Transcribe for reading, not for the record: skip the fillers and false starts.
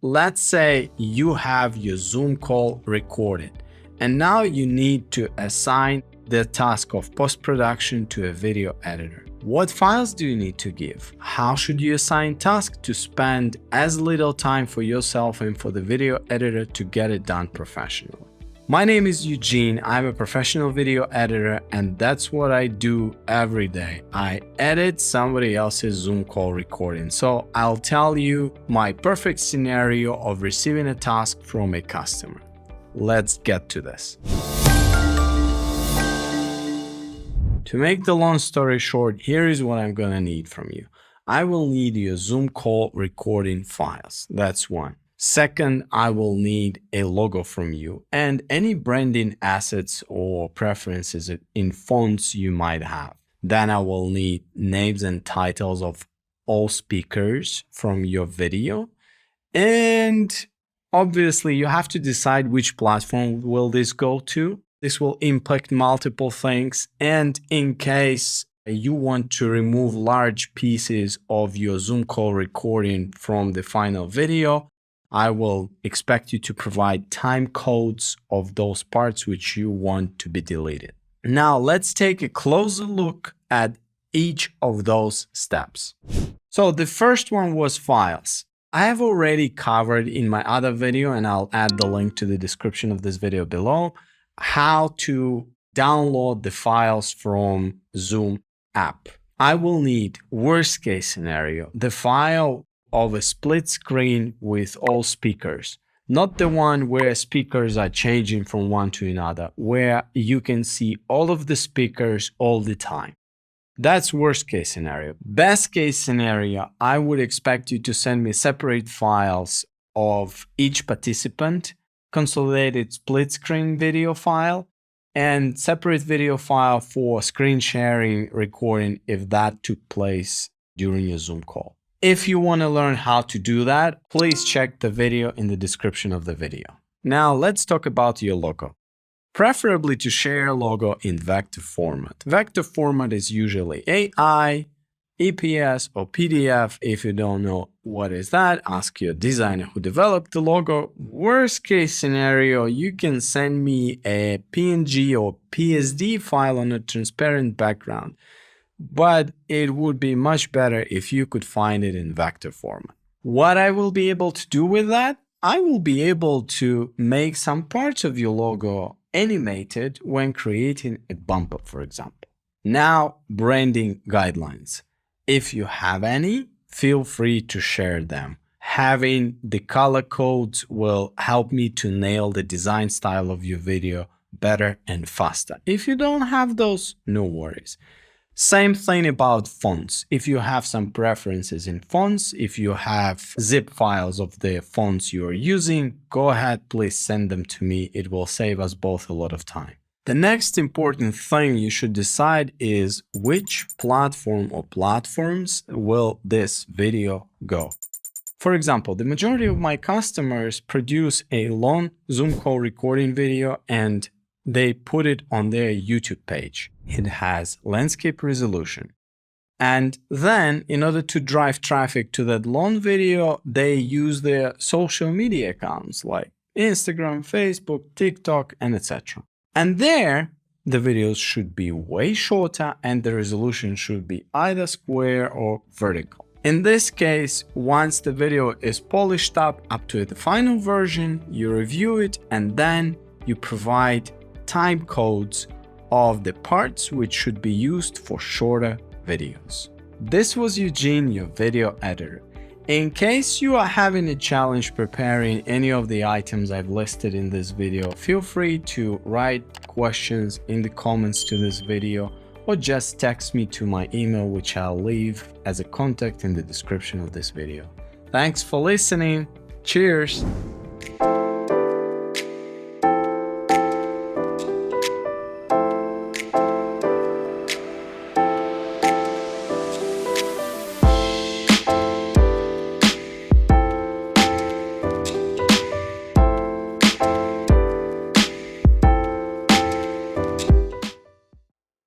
let's say you have your Zoom call recorded, and now you need to assign the task of post-production to a video editor. What files do you need to give? How should you assign tasks to spend as little time for yourself and for the video editor to get it done professionally? My name is Eugene. I'm a professional video editor, and that's what I do every day. I edit somebody else's Zoom call recording. So I'll tell you my perfect scenario of receiving a task from a customer. Let's get to this. To make the long story short, here is what I'm gonna need from you. I will need your Zoom call recording files. That's one. Second, I will need a logo from you and any branding assets or preferences in fonts you might have. Then I will need names and titles of all speakers from your video. And obviously, you have to decide which platform will this go to. This will impact multiple things. And in case you want to remove large pieces of your Zoom call recording from the final video, I will expect you to provide time codes of those parts which you want to be deleted. Now, let's take a closer look at each of those steps. So the first one was files. I have already covered in my other video, and I'll add the link to the description of this video below, how to download the files from Zoom app. I will need, worst case scenario, the file of a split screen with all speakers, not the one where speakers are changing from one to another, where you can see all of the speakers all the time. That's worst case scenario. Best case scenario, I would expect you to send me separate files of each participant, consolidated split screen video file, and separate video file for screen sharing recording if that took place during your Zoom call. If you want to learn how to do that, please check the video in the description of the video. Now let's talk about your logo. Preferably to share logo in vector format. Vector format is usually AI, EPS, or PDF. If you don't know what is that, ask your designer who developed the logo. Worst case scenario, you can send me a PNG or PSD file on a transparent background, but it would be much better if you could find it in vector format. What I will be able to do with that, I will be able to make some parts of your logo animated when creating a bumper, for example. Now, branding guidelines. If you have any, feel free to share them. Having the color codes will help me to nail the design style of your video better and faster. If you don't have those, no worries. Same thing about fonts. If you have some preferences in fonts, if you have zip files of the fonts you are using, go ahead, please send them to me. It will save us both a lot of time. The next important thing you should decide is which platform or platforms will this video go. For example, the majority of my customers produce a long Zoom call recording video and they put it on their YouTube page. It has landscape resolution. And then, in order to drive traffic to that long video, they use their social media accounts like Instagram, Facebook, TikTok, and etc. And there, the videos should be way shorter and the resolution should be either square or vertical. In this case, once the video is polished up to the final version, you review it and then you provide time codes of the parts which should be used for shorter videos. This was Eugene, your video editor. In case you are having a challenge preparing any of the items I've listed in this video, feel free to write questions in the comments to this video or just text me to my email, which I'll leave as a contact in the description of this video. Thanks for listening. Cheers.